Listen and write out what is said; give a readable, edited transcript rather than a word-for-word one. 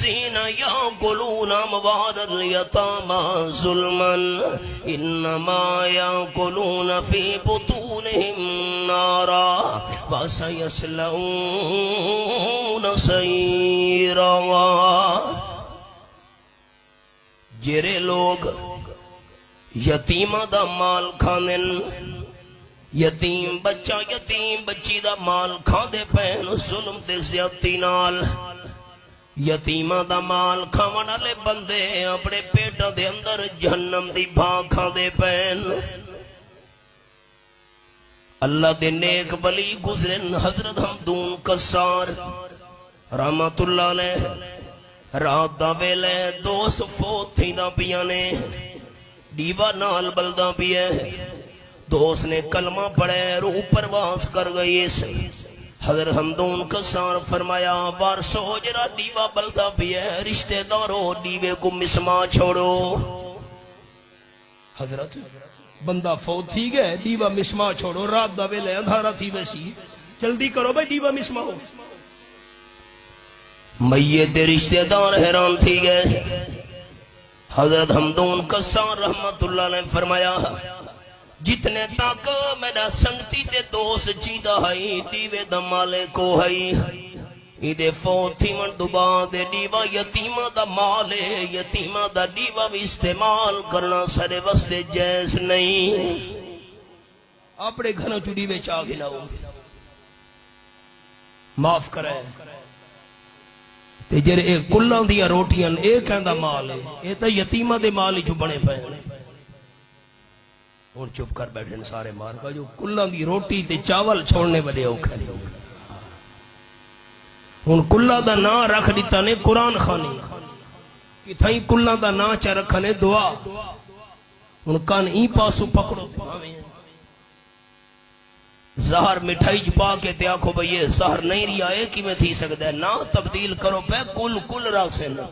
الذین یاکلون اموال الیتامی ظلما انما یاکلون فی بطونہم نارا وسیصلون سعیرا. جڑے لوگ یتیمہ دا مال کھاندن، یتیم بچہ یتیم بچی دا مال کھاندے پین ظلم تے زیادتی نال. یتیمہ دا مال کھاون والے بندے اپنے پیٹاں دے اندر جہنم دی بھاں کھاندے پین. اللہ دے نیک ولی گزرن حضرت حمدون قصار رحمت اللہ علیہ، رات دا ویلے دوست فوت تھی دا پیانے، دیوا نال بلدا پیے. دوست نے کلمہ پڑھے، روح پرواز کر گئی. حضرت حمدون قصار فرمایا وارسو جرا دیوا بلدا پیے، رشتہ دارو دیوے کو مسما چھوڑو. حضرت بندہ فوت تھی گئے، دیوا مسما چھوڑو، رات دا ویلے اندھارا تھی ویسی، جلدی کرو بھائی دیوا مسما ہو. میت رشتہ دار حیران تھی گئے. حضرت حمدون قصار رحمت اللہ علیہ فرمایا جتنے تک میرا سنگتی دے دوست چیدہ ہے دیوے دا مالے کو ہے، ایدے فوت تھی من دبا دے دیوا یتیمہ دا مالے، یتیمہ دا دیوا بھی استعمال کرنا سارے وستے جیس نہیں. اپنے گھنوں چوڑی میں چاہ گنا ہو معاف کرے تے جر ایک کلان دیا روٹیاں ایک کہندہ مال ہے، اے تا یتیمہ دے مال ہی جو بنے پہنے. اور چپ کر بیٹھے سارے مار کا جو کلان دی روٹی تے چاول چھوڑنے بلے اوکھے. ان کلان دا نا رکھ دیتا نے قرآن خانی کہ تھائیں کلان دا نا چا رکھنے دعا. ان کان این پاسو پکڑو زہر مٹھائی جپا کے تے آکھو بھئی یہ زہر نہیں رہا ہے کی میں تھی سکتا ہے نا تبدیل کرو پہ کل راسے نا.